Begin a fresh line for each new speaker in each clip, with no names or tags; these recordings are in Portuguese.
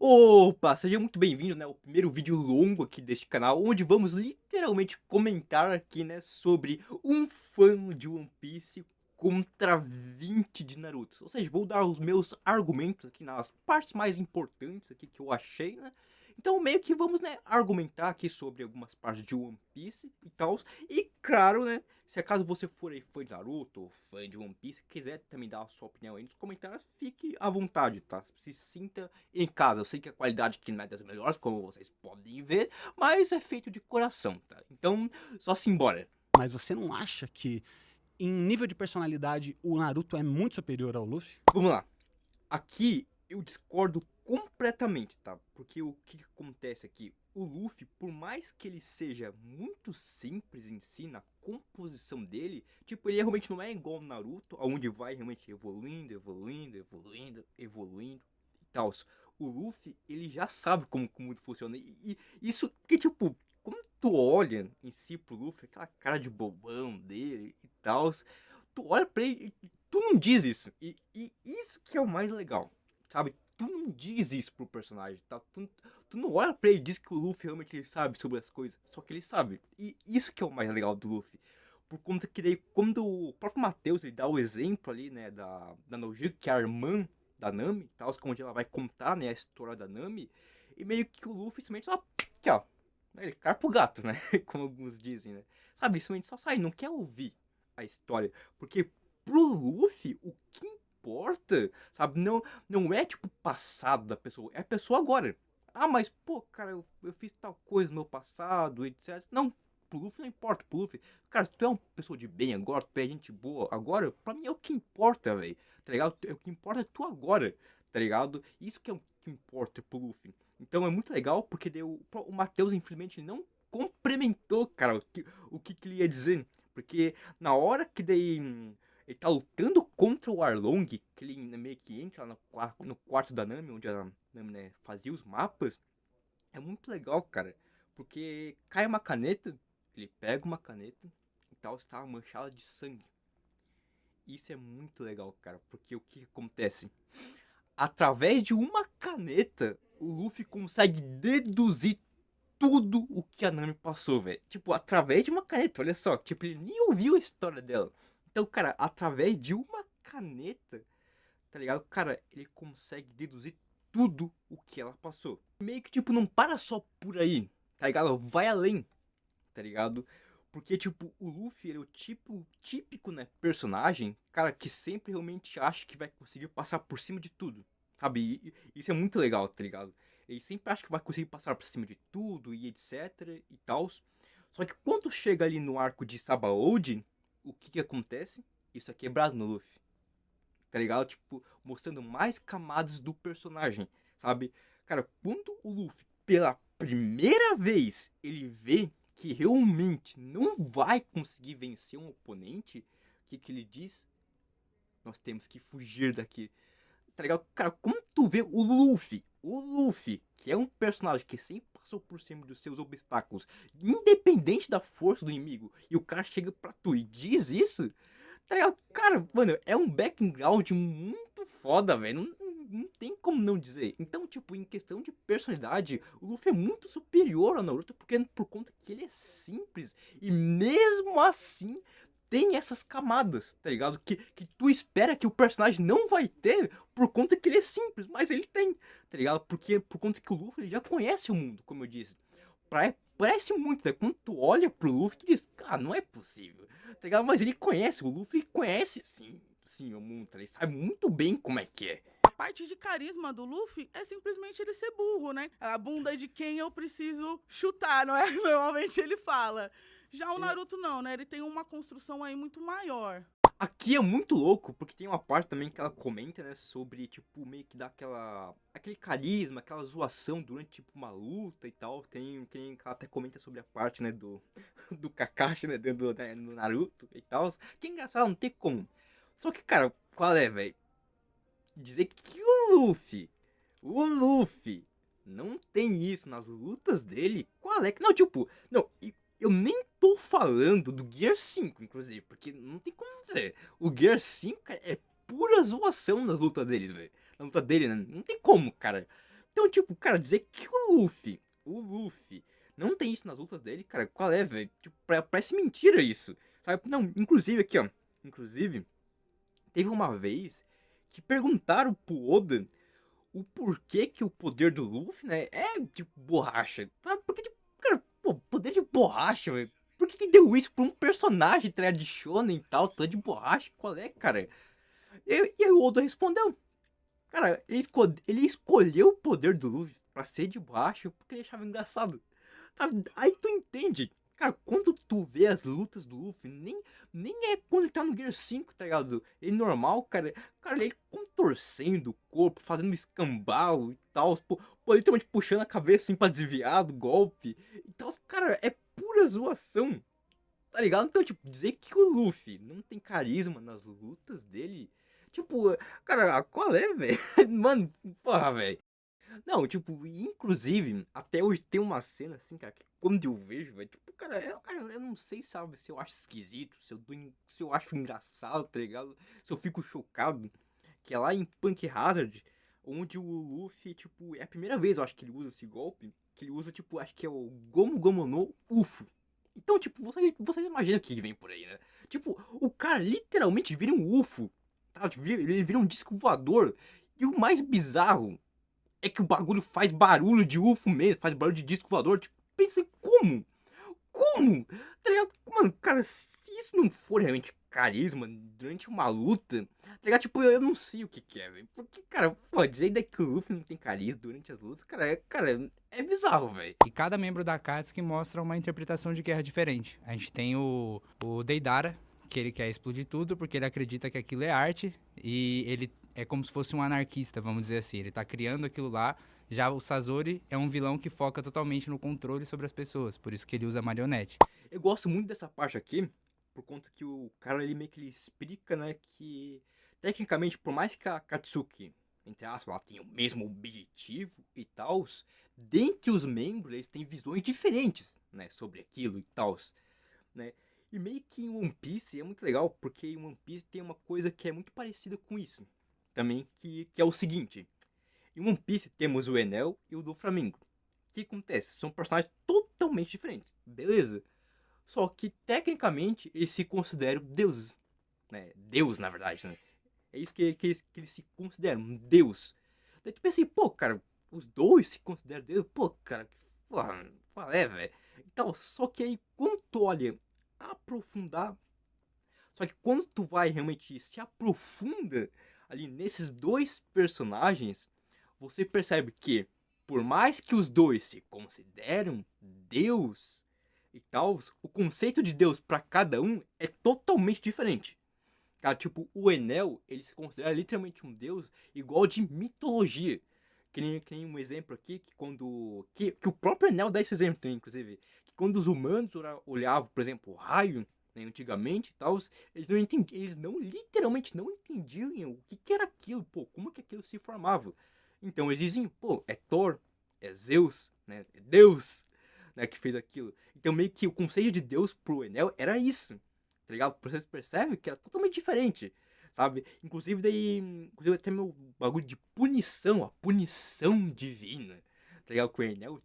Opa, seja muito bem-vindo, né, ao primeiro vídeo longo aqui deste canal, onde vamos literalmente comentar aqui, né, sobre um fã de One Piece contra 20 de Naruto. Ou seja, vou dar os meus argumentos aqui nas partes mais importantes aqui que eu achei, né. Então meio que vamos, né, argumentar aqui sobre algumas partes de One Piece e tal. E claro, né, se acaso você for aí fã de Naruto ou fã de One Piece, quiser também dar a sua opinião aí nos comentários, fique à vontade, tá? Se sinta em casa. Eu sei que a qualidade aqui não é das melhores, como vocês podem ver, mas é feito de coração, tá? Então, só se embora.
Mas você não acha que, em nível de personalidade, o Naruto é muito superior ao Luffy?
Vamos lá. Aqui eu discordo completamente, tá? Porque o que acontece aqui? O Luffy, por mais que ele seja muito simples em si, na composição dele, tipo, ele realmente não é igual ao Naruto, onde vai realmente evoluindo, evoluindo, evoluindo, evoluindo e tal. O Luffy, ele já sabe como funciona. E isso que, tipo, quando tu olha em si pro Luffy, aquela cara de bobão dele e tal, tu olha pra ele e tu não diz isso. E isso que é o mais legal, sabe? Tu não diz isso pro personagem, tá? Tu não olha pra ele e diz que o Luffy realmente ele sabe sobre as coisas. Só que ele sabe. E isso que é o mais legal do Luffy. Por conta que daí, quando o próprio Matheus ele dá o exemplo ali, né, da Nojiko, que é a irmã da Nami, tal, onde ela vai contar, né, a história da Nami, e meio que o Luffy simplesmente só, aqui, ó, ele cai pro gato, né, como alguns dizem, né, sabe, simplesmente só sai, não quer ouvir a história, porque pro Luffy, o que importa, sabe, não é, tipo, o passado da pessoa, é a pessoa agora. Ah, mas, pô, cara, eu fiz tal coisa no meu passado, etc. Não, pro Luffy não importa, pro Luffy, cara, tu é uma pessoa de bem agora, tu é gente boa agora, pra mim é o que importa, velho, tá ligado? É o que importa é tu agora, tá ligado? Isso que é o que importa pro Luffy. Então é muito legal, porque deu, o Matheus, infelizmente, não complementou, cara, o que ele ia dizer. Porque na hora que daí ele tá lutando contra o Arlong, que ele meio que entra no quarto da Nami, onde a Nami, né, fazia os mapas, é muito legal, cara. Porque cai uma caneta, ele pega uma caneta e tal, está manchada de sangue. Isso é muito legal, cara, porque o que acontece? Através de uma caneta, o Luffy consegue deduzir tudo o que a Nami passou, velho. Tipo, através de uma caneta, olha só. Tipo, ele nem ouviu a história dela. Então, cara, através de uma caneta, tá ligado? Cara, ele consegue deduzir tudo o que ela passou. Meio que, tipo, não para só por aí, tá ligado? Vai além, tá ligado? Porque, tipo, o Luffy, ele é o tipo, típico, né, personagem, cara, que sempre realmente acha que vai conseguir passar por cima de tudo, sabe? E isso é muito legal, tá ligado? Ele sempre acha que vai conseguir passar por cima de tudo e etc e tal. Só que quando chega ali no arco de Sabaody, o que que acontece? Isso é quebrado no Luffy, tá ligado? Tipo, mostrando mais camadas do personagem, sabe? Cara, quando o Luffy, pela primeira vez, ele vê que realmente não vai conseguir vencer um oponente, o que que ele diz? Nós temos que fugir daqui. Tá ligado? Cara, como tu vê o Luffy, que é um personagem que sempre passou por cima dos seus obstáculos, independente da força do inimigo, e o cara chega pra tu e diz isso, tá ligado? Cara, mano, é um background muito foda, velho. Não tem como não dizer. Então, tipo, em questão de personalidade, o Luffy é muito superior ao Naruto, porque por conta que ele é simples. E mesmo assim, tem essas camadas, tá ligado? Que tu espera que o personagem não vai ter por conta que ele é simples, mas ele tem, tá ligado? Porque por conta que o Luffy ele já conhece o mundo, como eu disse. Parece muito, né? Quando tu olha pro Luffy, tu diz, cara, não é possível, tá ligado? Mas ele conhece, o Luffy conhece sim, o mundo, tá? Ele sabe muito bem como é que é.
A parte de carisma do Luffy é simplesmente ele ser burro, né? A bunda de quem eu preciso chutar, não é? Normalmente ele fala. Já o
É,
Naruto não, né? Ele tem uma construção aí muito maior.
aqui é muito louco, porque tem uma parte também que ela comenta, né, sobre, tipo, meio que dá aquele carisma, aquela zoação durante, tipo, uma luta e tal. Tem ela até comenta sobre a parte, né, do Kakashi, né, dentro do Naruto e tal. Que é engraçado, não tem como. Só que, cara, qual é, velho? Dizer que o Luffy não tem isso nas lutas dele, qual é que. Não, tipo, não, eu nem tô falando do Gear 5, inclusive, porque não tem como dizer. O Gear 5 cara, é pura zoação nas lutas deles, velho. Na luta dele, né? Não tem como, cara. Então, tipo, cara, dizer que o Luffy, não tem isso nas lutas dele, cara, qual é, velho? Tipo, parece mentira isso, sabe? Não, inclusive aqui, ó. Inclusive, teve uma vez que perguntaram pro Oda o porquê que o poder do Luffy, né, é tipo borracha. Sabe? Porque, tipo, cara, pô, poder de borracha, velho. Por que deu isso pra um personagem, tá ligado, de shonen e tal, todo de borracha? Qual é, cara? E aí o Oda respondeu. Cara, ele escolheu o poder do Luffy pra ser de borracha porque ele achava engraçado. Sabe? Aí tu entende. Cara, quando tu vê as lutas do Luffy, nem é quando ele tá no Gear 5, tá ligado? Ele normal, cara, ele contorcendo o corpo, fazendo escambau e tal, pô, literalmente puxando a cabeça assim pra desviar do golpe e tal. Cara, é pura zoação, tá ligado? Então, tipo, dizer que o Luffy não tem carisma nas lutas dele, tipo, cara, qual é, velho? Mano, porra, velho. Não, tipo, inclusive, até hoje tem uma cena assim, cara, que quando eu vejo, velho, tipo, cara, eu não sei, sabe, se eu acho esquisito, se eu acho engraçado, tá ligado? Se eu fico chocado, que é lá em Punk Hazard, onde o Luffy, tipo, é a primeira vez, eu acho, que ele usa esse golpe, que ele usa, tipo, acho que é o Gomu Gomu no UFO. Então, tipo, você imagina o que vem por aí, né? Tipo, o cara literalmente vira um UFO, tá? Ele vira um disco voador. E o mais bizarro é que o bagulho faz barulho de UFO mesmo, faz barulho de disco voador. Tipo, pensei, como? Como? Tá ligado? Mano, cara, se isso não for realmente carisma durante uma luta, tá ligado? Tipo, eu não sei o que é, velho. Porque, cara, pô, dizer daí que o Luffy não tem carisma durante as lutas, cara, é bizarro, velho.
E cada membro da Akatsuki mostra uma interpretação de guerra diferente. A gente tem o Deidara, que ele quer explodir tudo porque ele acredita que aquilo é arte e ele é como se fosse um anarquista, vamos dizer assim. Ele tá criando aquilo lá. Já o Sasori é um vilão que foca totalmente no controle sobre as pessoas, por isso que ele usa marionete.
Eu gosto muito dessa parte aqui, por conta que o cara, ele meio que ele explica, né, que tecnicamente, por mais que a Katsuki, entre aspas, ela tenha o mesmo objetivo e tal, dentre os membros, eles têm visões diferentes, né, sobre aquilo e tal, né. E meio que em One Piece é muito legal, porque em One Piece tem uma coisa que é muito parecida com isso, também, que é o seguinte. Em One Piece temos o Enel e o Doflamingo. O que acontece? São personagens totalmente diferentes, beleza? Só que, tecnicamente, eles se consideram deuses, né? Deus, na verdade, né? É isso que eles se consideram, um deus. Daí tu pensa assim, pô, cara, os dois se consideram deus? Pô, cara, porra, qual é, velho? Então, só que aí, quando tu olha aprofundar, só que quando tu vai realmente se aprofunda ali nesses dois personagens, você percebe que, por mais que os dois se consideram Deus e tal, o conceito de Deus para cada um é totalmente diferente. Cara, tipo, o Enel, ele se considera literalmente um Deus igual de mitologia. Que nem um exemplo aqui, que quando... Que o próprio Enel dá esse exemplo também, inclusive. Que quando os humanos olhavam, por exemplo, o raio, né, antigamente e tal, eles não, literalmente não entendiam o que era aquilo, pô, como que aquilo se formava. Então eles diziam, pô, é Thor, é Zeus, né, é Deus, né, que fez aquilo. Então meio que o conceito de Deus pro Enel era isso, tá ligado? Vocês percebem que era totalmente diferente, sabe? Inclusive até meu bagulho de punição, a punição divina, tá ligado? Que o Enel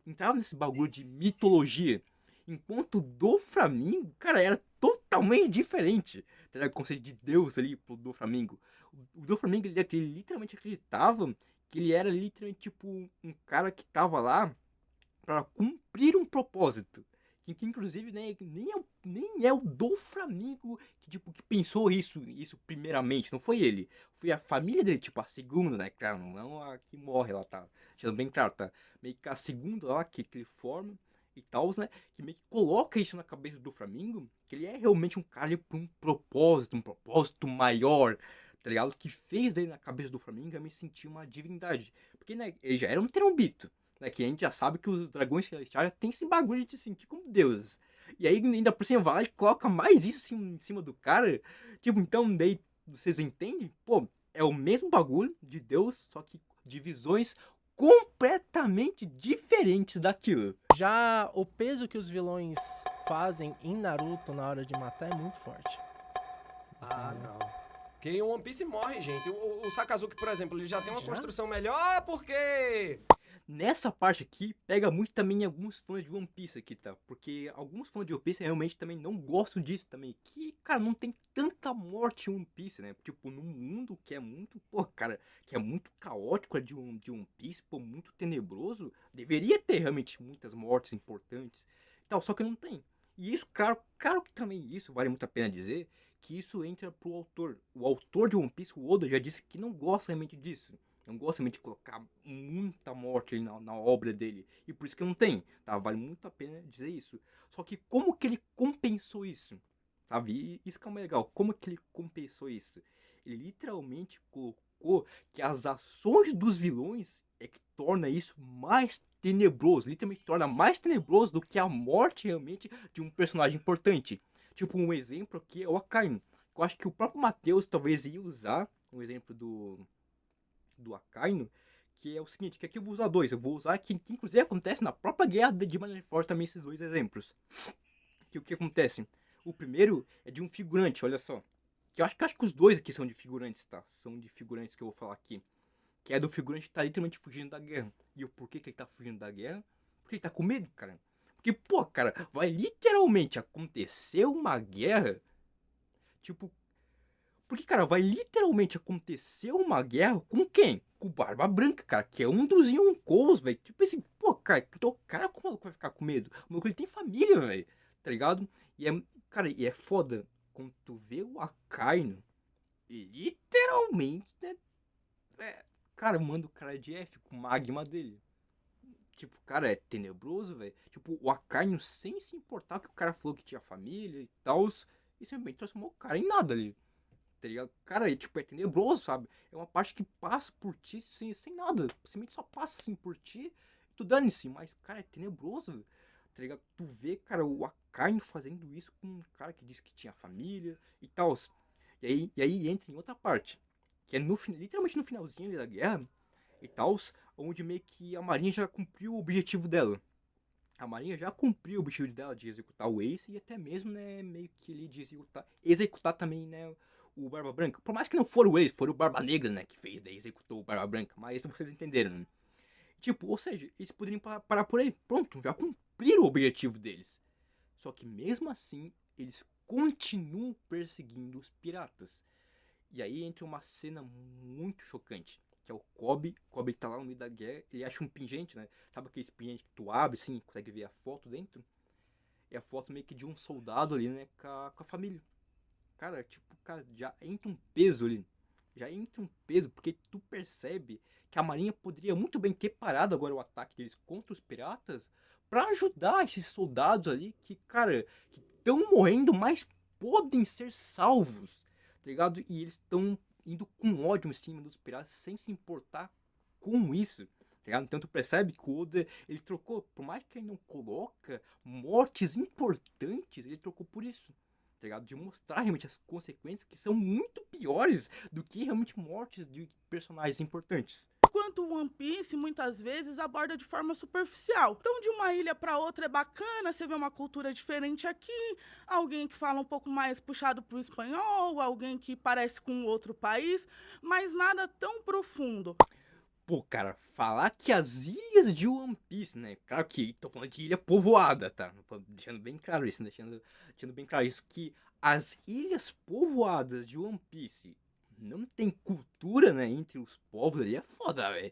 entrava nesse bagulho de mitologia. Enquanto o Doflamingo, cara, era totalmente diferente. Tá ligado? O conceito de Deus ali pro Doflamingo. O Doflamingo, ele literalmente acreditava que ele era literalmente tipo um cara que tava lá para cumprir um propósito. Que inclusive nem é o Doflamingo que, tipo, que pensou isso primeiramente. Não foi ele. Foi a família dele, tipo, a segunda, né? Claro, não a que morre lá, tá? Deixando bem claro, tá? Meio que a segunda lá que ele forma e tal, né? Que meio que coloca isso na cabeça do Doflamingo, que ele é realmente um cara por um propósito maior, tá ligado? Que fez daí na cabeça do Doflamingo me sentir uma divindade. Porque, né, ele já era um Terambito, né? Que a gente já sabe que os dragões celestiais têm esse bagulho de se sentir como deuses. E aí, ainda por cima, vai lá e coloca mais isso assim, em cima do cara. Tipo, então, daí, vocês entendem? Pô, é o mesmo bagulho de Deus, só que de visões completamente diferentes daquilo.
Já o peso que os vilões fazem em Naruto na hora de matar é muito forte.
Ah, não. Porque o One Piece morre, gente. O Sakazuki, por exemplo, ele já tem uma construção melhor porque...
Nessa parte aqui, pega muito também alguns fãs de One Piece aqui, tá? Porque alguns fãs de One Piece realmente também não gostam disso também. Que, cara, não tem tanta morte em One Piece, né? Tipo, num mundo que é muito, pô, cara, que é muito caótico de One Piece, pô, muito tenebroso. Deveria ter realmente muitas mortes importantes e tal, só que não tem. E isso, claro que também isso vale muito a pena dizer, que isso entra pro autor. O autor de One Piece, o Oda, já disse que não gosta realmente disso. Não gosta muito de colocar muita morte na obra dele. E por isso que não tem, tá? Vale muito a pena dizer isso. Só que como que ele compensou isso? Sabe? E isso que é o mais legal. Como que ele compensou isso? Ele literalmente colocou que as ações dos vilões é que torna isso mais tenebroso. Literalmente torna mais tenebroso do que a morte realmente de um personagem importante. Tipo, um exemplo aqui é o Akainu. Eu acho que o próprio Matheus talvez ia usar um exemplo do Akainu, que é o seguinte, que aqui eu vou usar dois. Eu vou usar que inclusive acontece na própria guerra de Marineford também esses dois exemplos. Que o que acontece? O primeiro é de um figurante, olha só. Que eu acho que os dois aqui são de figurantes, tá? São de figurantes que eu vou falar aqui. Que é do figurante que tá literalmente fugindo da guerra. E o porquê que ele tá fugindo da guerra? Porque ele tá com medo, cara. Porque, pô, cara, vai literalmente acontecer uma guerra. Tipo, porque, cara, vai literalmente acontecer uma guerra com quem? Com o Barba Branca, cara, que é um dos Yonkous, velho. Tipo assim, pô, cara, então, cara, como o maluco vai ficar com medo? O maluco, ele tem família, velho, tá ligado? E é, cara, e é foda quando tu vê o Akainu, literalmente, né? Cara, manda o cara de F com o magma dele. Tipo, cara, é tenebroso, velho. Tipo, o Akainu, sem se importar que o cara falou que tinha família e tal, e simplesmente transformou o cara em nada ali. Tá ligado? Cara, tipo, é tenebroso, sabe? É uma parte que passa por ti sem nada. Simplesmente só passa assim por ti e tu dane-se. Mas, cara, é tenebroso, tá ligado? Tu vê, cara, o Akainu fazendo isso com um cara que disse que tinha família e tal. E aí entra em outra parte. Que é literalmente no finalzinho ali da guerra e tal. Onde meio que a Marinha já cumpriu o objetivo dela. A Marinha já cumpriu o objetivo dela de executar o Ace e até mesmo, né, meio que ele de executar também, né, o Barba Branca. Por mais que não for o Ace, for o Barba Negra, né, que fez, daí executou o Barba Branca. Mas vocês entenderam, né? Tipo, ou seja, eles poderiam parar por aí. Pronto, já cumpriram o objetivo deles. Só que mesmo assim, eles continuam perseguindo os piratas. E aí entra uma cena muito chocante. Que é o Kobe. Kobe tá lá no meio da guerra. Ele acha um pingente, né? Sabe aquele pingente que tu abre assim, consegue ver a foto dentro? É a foto meio que de um soldado ali, né? Com a família. Cara, tipo, cara, já entra um peso ali. Já entra um peso, porque tu percebe que a Marinha poderia muito bem ter parado agora o ataque deles contra os piratas pra ajudar esses soldados ali que, cara, que estão morrendo, mas podem ser salvos, tá ligado? E eles estão indo com ódio em cima dos piratas sem se importar com isso, tá ligado? Então tu percebe que o Oda, ele trocou, por mais que ele não coloca mortes importantes, ele trocou por isso, tá ligado? De mostrar realmente as consequências que são muito piores do que realmente mortes de personagens importantes.
Enquanto o One Piece, muitas vezes, aborda de forma superficial. Então, de uma ilha para outra é bacana, você vê uma cultura diferente aqui, alguém que fala um pouco mais puxado pro espanhol, alguém que parece com outro país, mas nada tão profundo.
Pô, cara, falar que as ilhas de One Piece, né? Claro que tô falando de ilha povoada, tá? Deixando bem claro isso, deixando bem claro isso, que as ilhas povoadas de One Piece não tem cultura, né, entre os povos ali, é foda, velho.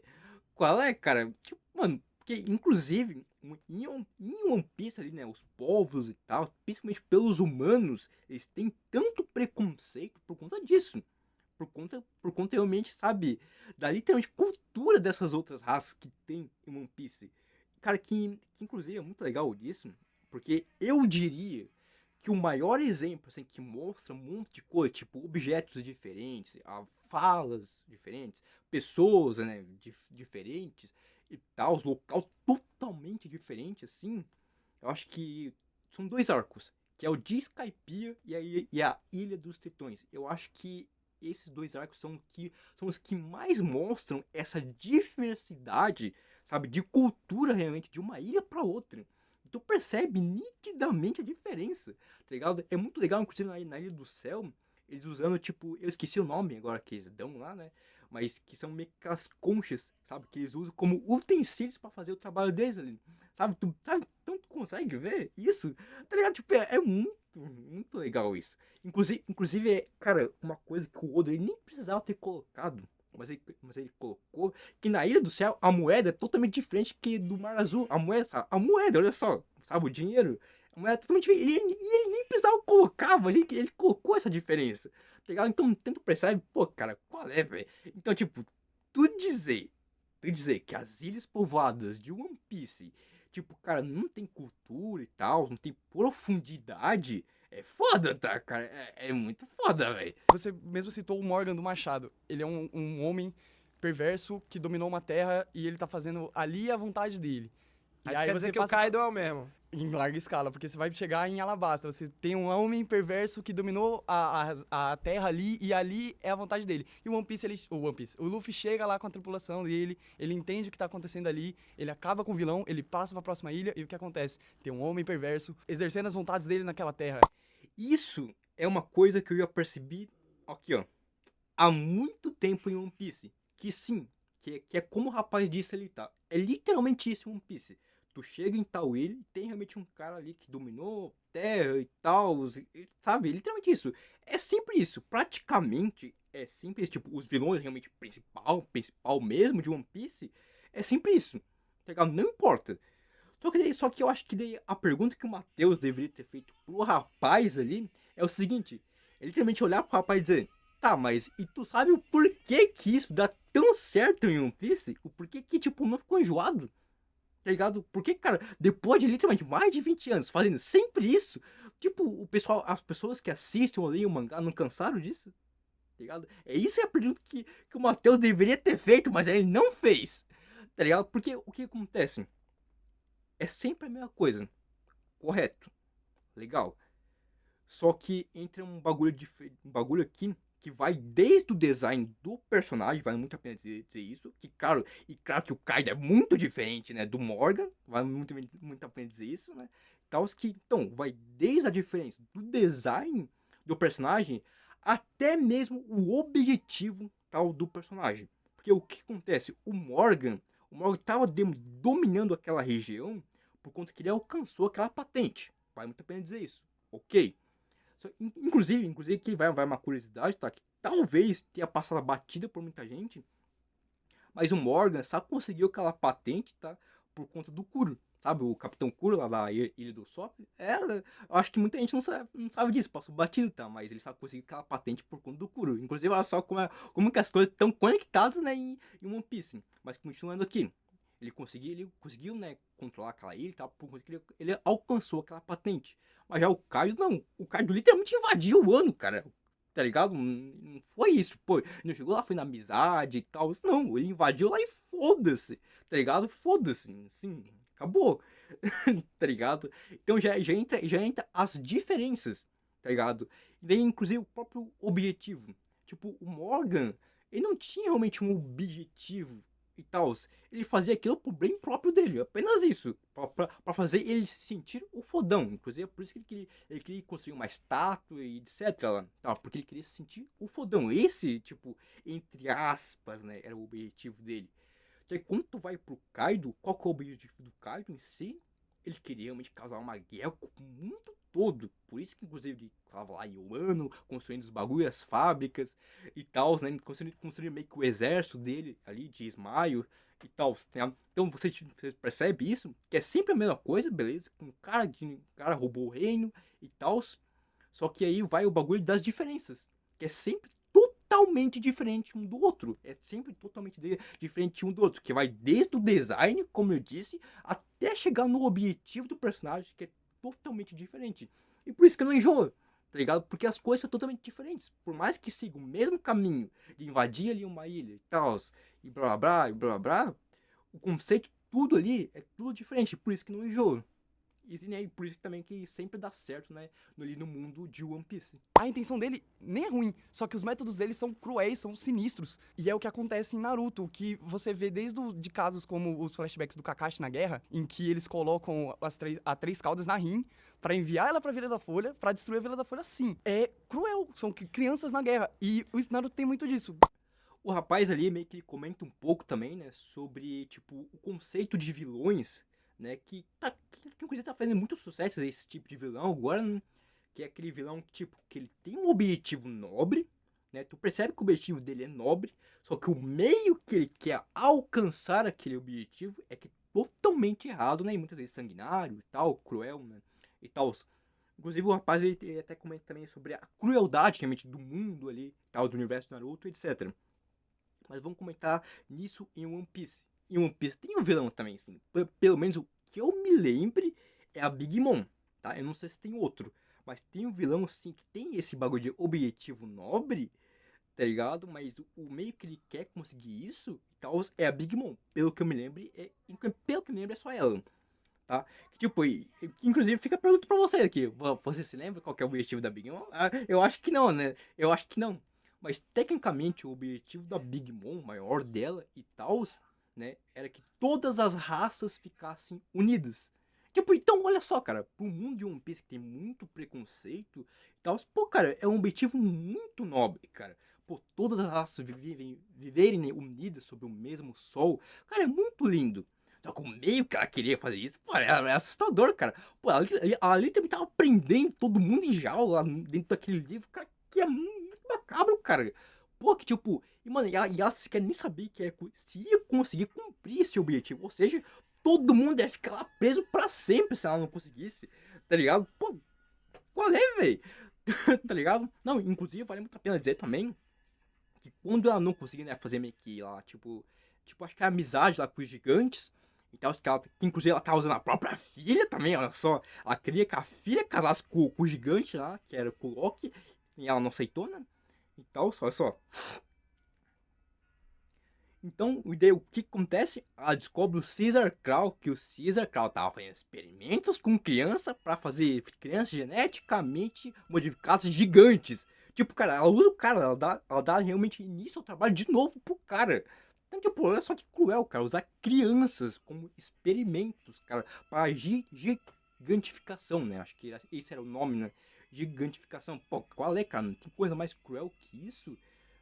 Qual é, cara? Tipo, mano, porque inclusive em One Piece ali, né, os povos e tal, principalmente pelos humanos, eles têm tanto preconceito por conta disso. Por conta realmente, sabe, da literalmente cultura dessas outras raças que tem em One Piece. Cara, que inclusive é muito legal isso, porque eu diria que o maior exemplo, assim, que mostra um monte de coisa, tipo, objetos diferentes, falas diferentes, pessoas, né, diferentes e tal, os local totalmente diferente, assim, eu acho que são dois arcos, que é o de Skypiea e a Ilha dos Tritões. Eu acho que esses dois arcos são os que mais mostram essa diversidade, sabe, de cultura realmente, de uma ilha para outra. Tu percebe nitidamente a diferença, tá ligado? É muito legal, inclusive na Ilha do Céu, eles usando, tipo, eu esqueci o nome agora que eles dão lá, né? Mas que são meio que aquelas conchas, sabe? Que eles usam como utensílios pra fazer o trabalho deles ali. Sabe? Então tu consegue ver isso? Tá ligado? Tipo, é muito legal isso. Inclusive, cara, uma coisa que o Oda ele nem precisava ter colocado, mas ele colocou, que na Ilha do Céu a moeda é totalmente diferente que do Mar Azul. A moeda, olha só, sabe? O dinheiro. A moeda é totalmente diferente. Ele nem precisava colocar, mas ele colocou essa diferença. Tá ligado? Então, tanto percebe, pô, cara, qual é, velho? Então, tipo, tu dizer que as ilhas povoadas de One Piece, tipo, cara, não tem cultura e tal, não tem profundidade, é foda, tá, cara? É muito foda, velho.
Você mesmo citou o Morgan do Machado. Ele é um homem perverso que dominou uma terra e ele tá fazendo ali a vontade dele.
Aí tu quer dizer que o Kaido é o mesmo.
Em larga escala, porque você vai chegar em Alabasta. Você tem um homem perverso que dominou a terra ali e ali é a vontade dele. E o One Piece, o Luffy chega lá com a tripulação dele, ele entende o que tá acontecendo ali, ele acaba com o vilão, ele passa pra próxima ilha e o que acontece? Tem um homem perverso exercendo as vontades dele naquela terra.
Isso é uma coisa que eu já percebi aqui, ó, há muito tempo em One Piece. Que sim, que é como o rapaz disse ali, tá? É literalmente isso em One Piece. Tu chega em tal ilha e tem realmente um cara ali que dominou terra e tal, sabe? Literalmente isso. É sempre isso. Praticamente é sempre isso. Tipo, os vilões realmente principal mesmo de One Piece, é sempre isso. Tá ligado? Não importa. Só que eu acho que daí a pergunta que o Matheus deveria ter feito pro rapaz ali é o seguinte: é literalmente olhar pro rapaz e dizer, tá, mas e tu sabe o porquê que isso dá tão certo em One Piece? O porquê que, tipo, não ficou enjoado? Tá ligado? Porque, cara, depois de literalmente mais de 20 anos fazendo sempre isso, tipo, as pessoas que assistem ou leem o mangá não cansaram disso? Tá ligado? É isso que é a pergunta que o Matheus deveria ter feito, mas ele não fez. Tá ligado? Porque o que acontece? É sempre a mesma coisa. Correto. Legal. Só que entra um bagulho aqui que vai desde o design do personagem, vale muito a pena dizer isso. Que, claro que o Kaido é muito diferente, né, do Morgan, vale muito a pena dizer isso, né. Então, vai desde a diferença do design do personagem até mesmo o objetivo tal do personagem. Porque o que acontece? O Morgan estava dominando aquela região por conta que ele alcançou aquela patente. Vale muito a pena dizer isso. Ok? Inclusive que vai uma curiosidade, tá? Que talvez tenha passado batida por muita gente, mas o Morgan só conseguiu aquela patente, tá? Por conta do Kuro, sabe? O Capitão Kuro lá da Ilha do Sop. Eu acho que muita gente não sabe disso, passou batido, tá? Mas ele só conseguiu aquela patente por conta do Kuro. Inclusive, olha só como que as coisas estão conectadas, né, em One Piece. Mas continuando aqui. Ele conseguiu, né, controlar aquela ilha e tal, por conta que ele alcançou aquela patente. Mas já o Kaido, não. O Kaido literalmente invadiu o ano, cara. Tá ligado? Não foi isso, pô. Não chegou lá, foi na amizade e tal. Não, ele invadiu lá e foda-se. Tá ligado? Foda-se. Assim, acabou. Tá ligado? Então já entra as diferenças. Tá ligado? E daí, inclusive, o próprio objetivo. Tipo, o Morgan, ele não tinha realmente um objetivo e tal. Ele fazia aquilo pro bem próprio dele, apenas isso, pra fazer ele se sentir o fodão. Inclusive é por isso que ele queria construir uma estátua e etc lá, tá? Porque ele queria se sentir o fodão. Esse, tipo, entre aspas, né, era o objetivo dele. Então, quando tu vai pro Kaido, qual que é o objetivo do Kaido em si? Ele queria realmente causar uma guerra com o mundo todo. Por isso que, inclusive, ele tava lá em Wano, construindo os bagulhos, as fábricas e tal, né? Construindo meio que o exército dele ali, de Ismael e tal. Então você percebe isso, que é sempre a mesma coisa, beleza? Um cara roubou o reino e tal. Só que aí vai o bagulho das diferenças, que é sempre totalmente diferente um do outro. É sempre totalmente diferente um do outro. Que vai desde o design, como eu disse, até chegar no objetivo do personagem, que é totalmente diferente. E por isso que não enjoa, tá ligado? Porque as coisas são totalmente diferentes. Por mais que siga o mesmo caminho de invadir ali uma ilha e tal, e blá blá blá, o conceito, tudo ali é tudo diferente. Por isso que não enjoa, né, e por isso também que sempre dá certo, né, ali no mundo de One Piece.
A intenção dele nem é ruim, só que os métodos dele são cruéis, são sinistros. E é o que acontece em Naruto, que você vê de casos como os flashbacks do Kakashi na guerra, em que eles colocam a Três Caudas na Rin pra enviar ela pra Vila da Folha, pra destruir a Vila da Folha, sim. É cruel, são crianças na guerra. E o Naruto tem muito disso.
O rapaz ali meio que comenta um pouco também, né, sobre, tipo, o conceito de vilões, né, que inclusive tá fazendo muito sucesso esse tipo de vilão agora, né, que é aquele vilão, tipo, que ele tem um objetivo nobre, né, tu percebe que o objetivo dele é nobre, só que o meio que ele quer alcançar aquele objetivo é que é totalmente errado, né, e muitas vezes sanguinário e tal, cruel, né, e tal. Inclusive o rapaz, ele até comenta também sobre a crueldade, realmente, do mundo ali, tal, do universo do Naruto, etc. Mas vamos comentar nisso em One Piece. Em One Piece tem um vilão também, sim. Pelo menos o que eu me lembre é a Big Mom, tá? Eu não sei se tem outro. Mas tem um vilão, sim, que tem esse bagulho de objetivo nobre, tá ligado? Mas o meio que ele quer conseguir isso e tal é a Big Mom. Pelo que eu me lembro, é só ela, tá? Tipo, inclusive fica a pergunta pra você aqui. Você se lembra qual que é o objetivo da Big Mom? Eu acho que não, né? Eu acho que não. Mas tecnicamente o objetivo da Big Mom, maior dela e tal, né, era que todas as raças ficassem unidas. Tipo, então olha só, cara, pro mundo de One Piece que tem muito preconceito e tal, pô, cara, é um objetivo muito nobre, cara. Pô, todas as raças viverem unidas sob o mesmo sol, cara, é muito lindo. Só que o meio que ela queria fazer isso, pô, é assustador, cara. Pô, ela literalmente tava prendendo todo mundo em jaula lá dentro daquele livro, cara, que é muito macabro, cara. Pô, que tipo, e mano, e ela sequer nem sabia que se ia conseguir cumprir esse objetivo. Ou seja, todo mundo ia ficar lá preso pra sempre se ela não conseguisse, tá ligado? Pô, qual é, velho? Tá ligado? Não, inclusive vale muito a pena dizer também que quando ela não conseguia, né, fazer meio que lá, tipo, acho que a amizade lá com os gigantes. Então, que inclusive ela tava usando a própria filha também, olha só. Ela queria que a filha casasse com o gigante lá, que era com o Loki, e ela não aceitou, né? E tal, olha só. Então, o que acontece? Ela descobre o Caesar Claw, que o Caesar Claw tava fazendo experimentos com criança pra fazer crianças geneticamente modificadas gigantes. Tipo, cara, ela usa o cara, ela dá realmente início ao trabalho de novo pro cara. Então, tipo, olha só que cruel, cara, usar crianças como experimentos, cara, pra gigantificação, né? Acho que esse era o nome, né? Gigantificação. Pô, qual é, cara? Não tem coisa mais cruel que isso?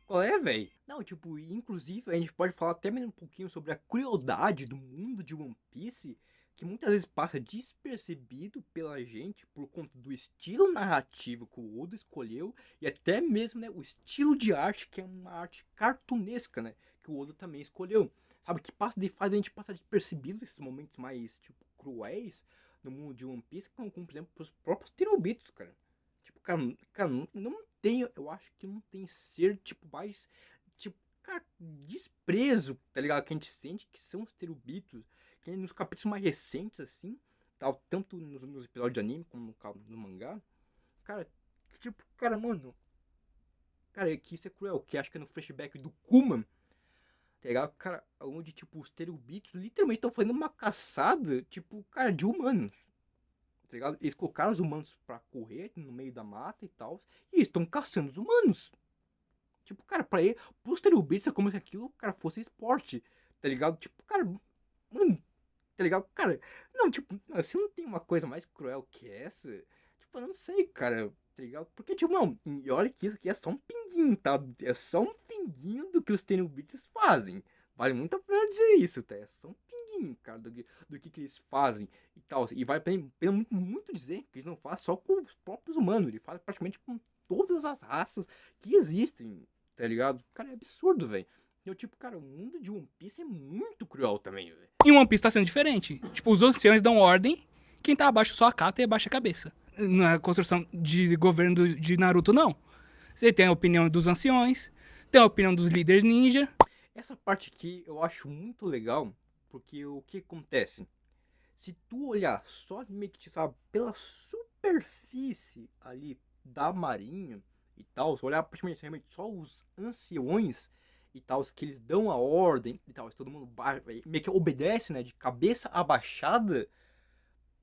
Qual é, velho? Não, tipo, inclusive a gente pode falar até mesmo um pouquinho sobre a crueldade do mundo de One Piece, que muitas vezes passa despercebido pela gente por conta do estilo narrativo que o Oda escolheu e até mesmo, né, o estilo de arte, que é uma arte cartunesca, né, que o Oda também escolheu. Sabe, que faz a gente passar despercebido esses momentos mais, tipo, cruéis no mundo de One Piece, como por exemplo, os próprios Tenryubitos, cara. Tipo, cara, não tem, eu acho que não tem ser, tipo, mais, tipo, cara, desprezo, tá ligado? Que a gente sente que são os Tenryubitos, que nos capítulos mais recentes, assim, tal, tanto nos episódios de anime como no mangá, cara, tipo, cara, mano, cara, que isso é cruel, que acho que é no flashback do Kuma, tá ligado? Cara, onde, tipo, os Tenryubitos literalmente estão fazendo uma caçada, tipo, cara, de humanos. Tá ligado? Eles colocaram os humanos pra correr no meio da mata e tal. E eles estão caçando os humanos. Tipo, cara, pros Tenryubitos é como se aquilo, cara, fosse esporte. Tá ligado? Tipo, cara, mano, tá ligado? Cara, não, tipo, assim não tem uma coisa mais cruel que essa. Tipo, eu não sei, cara, tá ligado? Porque, tipo, não, e olha que isso aqui é só um pinguinho, tá? É só um pinguinho do que os Tenryubitos fazem. Vale muito a pena dizer isso, tá? É só um pinguinho, cara, do que eles fazem e tal. E vale a pena muito dizer que eles não fazem só com os próprios humanos. Eles fazem praticamente com todas as raças que existem, tá ligado? Cara, é absurdo, velho. Então, tipo, cara, o mundo de One Piece é muito cruel também, velho.
Em One Piece tá sendo diferente. Tipo, os anciões dão ordem, quem tá abaixo só acata e abaixa a cabeça. Na construção de governo de Naruto, não. Você tem a opinião dos anciões, tem a opinião dos líderes ninja.
Essa parte aqui eu acho muito legal, porque o que acontece? Se tu olhar só meio que, sabe, pela superfície ali da marinha e tal, se olhar praticamente realmente só os anciões e tal, que eles dão a ordem e tal, todo mundo meio que obedece, né, de cabeça abaixada,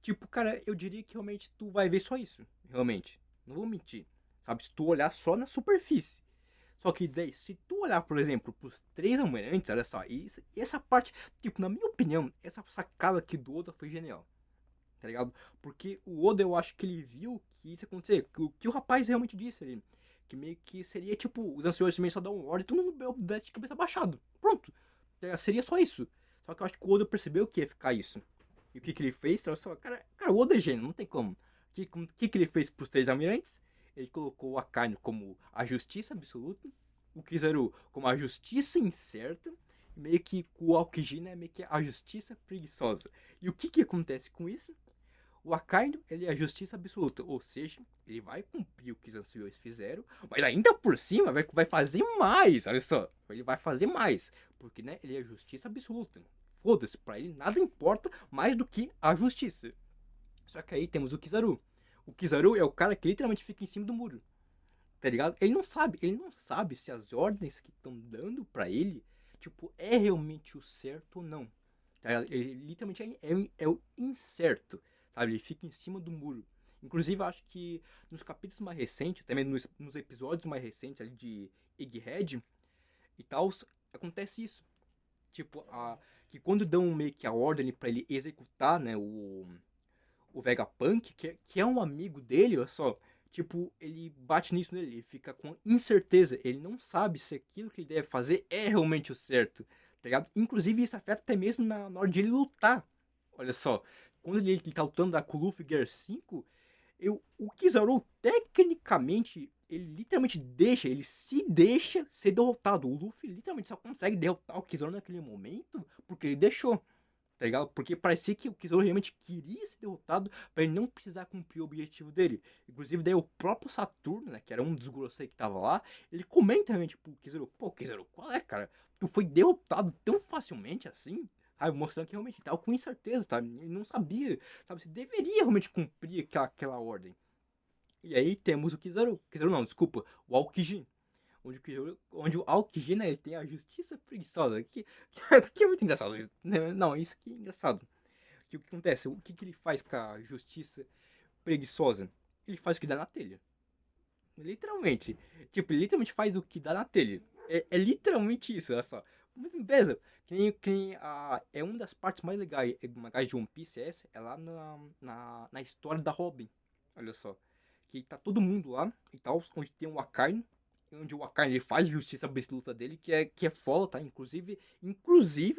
Tipo, cara, eu diria que realmente tu vai ver só isso. Realmente. Não vou mentir. Sabe? Se tu olhar só na superfície. Só que daí, se tu olhar, por exemplo, pros três almirantes, olha só, e essa parte, tipo, na minha opinião, essa sacada aqui do Oda foi genial. Tá ligado? Porque o Oda, eu acho que ele viu que isso ia acontecer. Que o rapaz realmente disse ali. Que meio que seria, tipo, os anciões também só dão ordem e todo mundo obedece de cabeça baixada. Pronto. Seria só isso. Só que eu acho que o Oda percebeu que ia ficar isso. E o que ele fez? Olha só, cara, o Oda é gênio, não tem como. O que ele fez pros três almirantes? Ele colocou o Akainu como a justiça absoluta, o Kizaru como a justiça incerta, e meio que o Aokiji, né, meio que a justiça preguiçosa. E o que acontece com isso? O Akainu, ele é a justiça absoluta, ou seja, ele vai cumprir o que os anciões fizeram, mas ainda por cima vai fazer mais, olha só, ele vai fazer mais, porque, né, ele é a justiça absoluta. Foda-se, pra ele nada importa mais do que a justiça. Só que aí temos o Kizaru. O Kizaru é o cara que literalmente fica em cima do muro, tá ligado? Ele não sabe se as ordens que estão dando pra ele, tipo, é realmente o certo ou não. Tá ligado? Ele literalmente é o incerto. Sabe, ele fica em cima do muro. Inclusive, eu acho que nos capítulos mais recentes, também nos episódios mais recentes ali de Egghead e tal, acontece isso. Tipo, que quando dão meio que a ordem pra ele executar, né, o Vegapunk, que é um amigo dele, olha só, tipo, ele bate nisso nele, ele fica com incerteza, ele não sabe se aquilo que ele deve fazer é realmente o certo, tá ligado? Inclusive, isso afeta até mesmo na hora de ele lutar. Olha só, quando ele tá lutando da Luffy Gear 5, o Kizaru, tecnicamente, ele literalmente ele se deixa ser derrotado. O Luffy literalmente só consegue derrotar o Kizaru naquele momento porque ele deixou, tá ligado? Porque parecia que o Kizaru realmente queria ser derrotado pra ele não precisar cumprir o objetivo dele. Inclusive, daí o próprio Saturno, né, que era um dos Gorosei que tava lá, ele comenta realmente pro Kizaru, pô, Kizaru, qual é, cara? Tu foi derrotado tão facilmente assim? Sabe, mostrando que realmente tava com incerteza, tá? Ele não sabia, sabe, se deveria realmente cumprir aquela ordem. E aí temos o Kizaru. Kizaru não, desculpa, o Aokiji. Onde o Aokiji, né, ele tem a justiça preguiçosa. Que é muito engraçado. Não, isso aqui é engraçado. Que o que acontece? O que ele faz com a justiça preguiçosa? Ele faz o que dá na telha. Literalmente. Tipo, ele literalmente faz o que dá na telha. É literalmente isso, olha só. Mas beleza. É uma das partes mais legais de One Piece é lá na história da Robin. Olha só. Que tá todo mundo lá e tal, onde tem o Akainu. Onde o Akainu ele faz justiça absoluta dele, que é foda, tá? Inclusive,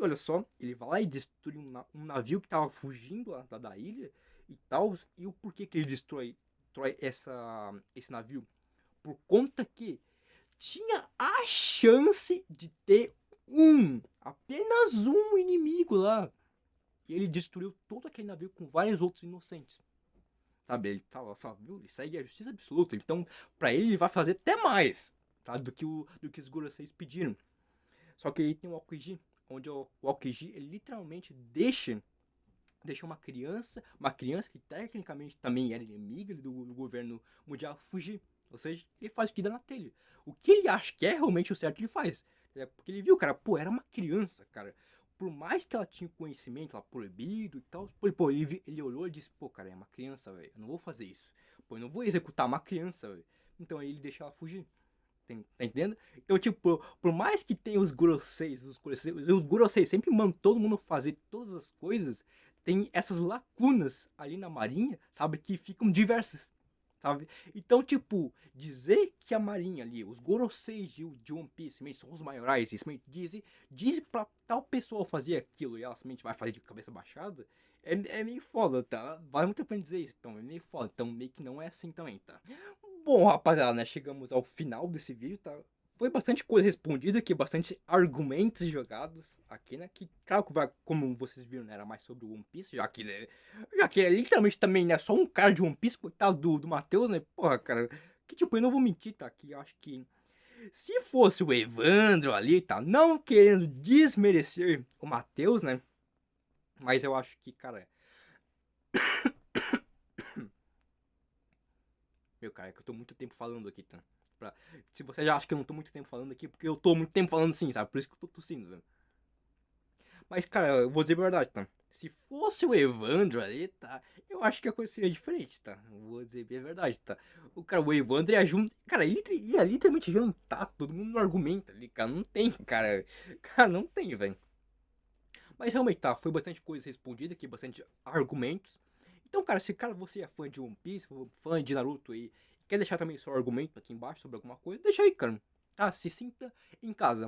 olha só, ele vai lá e destrui um navio que tava fugindo lá da ilha e tal. E o porquê que ele destrói esse navio? Por conta que tinha a chance de ter apenas um inimigo lá. E ele destruiu todo aquele navio com vários outros inocentes. Sabe, ele tava só, viu? Ele segue a justiça absoluta. Então, pra ele vai fazer até mais, tá? Do que os Goroseis pediram. Só que aí tem o Aokiji, onde o Aokiji, ele literalmente deixa uma criança que tecnicamente também era inimiga do governo mundial, fugir. Ou seja, ele faz o que dá na telha. O que ele acha que é realmente o certo, ele faz. Porque ele viu, cara, pô, era uma criança, cara. Por mais que ela tinha conhecimento, ela proibido e tal, pô, ele olhou e disse, pô, cara, é uma criança, velho, eu não vou fazer isso. Pô, eu não vou executar uma criança, velho. Então aí ele deixa ela fugir. Tá entendendo? Então, tipo, por mais que tenha os Goroseis sempre mandam todo mundo fazer todas as coisas, tem essas lacunas ali na marinha, sabe, que ficam diversas. Sabe? Então, tipo, dizer que a marinha ali, os Goroseis de One Piece, são os maiorais, diz pra tal pessoa fazer aquilo e ela somente vai fazer de cabeça baixada, é meio foda, tá? Vale muito a pena dizer isso, então é meio foda, então meio que não é assim também, tá? Bom, rapaziada, né, chegamos ao final desse vídeo, tá? Foi bastante coisa respondida aqui, bastante argumentos jogados aqui, né? Que, claro, como vocês viram, né, era mais sobre o One Piece, já que é literalmente também, né, só um cara de One Piece, coitado do Matheus, né? Porra, cara, que tipo, eu não vou mentir, tá? Que eu acho que se fosse o Evandro ali, tá? Não querendo desmerecer o Matheus, né? Mas eu acho que, cara... Meu, cara, é que eu tô muito tempo falando aqui, tá? Se você já acha que eu não tô muito tempo falando aqui, porque eu tô muito tempo falando sim, sabe? Por isso que eu tô tossindo, velho. Mas, cara, eu vou dizer a verdade, tá? Se fosse o Evandro ali, tá? Eu acho que a coisa seria diferente, tá? Eu vou dizer bem a verdade, tá? O Evandro ia juntar. Cara, ele ia literalmente jantar todo mundo no argumento ali, cara. Não tem, cara. Cara, não tem, velho. Mas realmente, tá? Foi bastante coisa respondida aqui, bastante argumentos. Então, cara, se cara, você é fã de One Piece, fã de Naruto aí, quer deixar também seu argumento aqui embaixo sobre alguma coisa, deixa aí, cara. Tá? Se sinta em casa.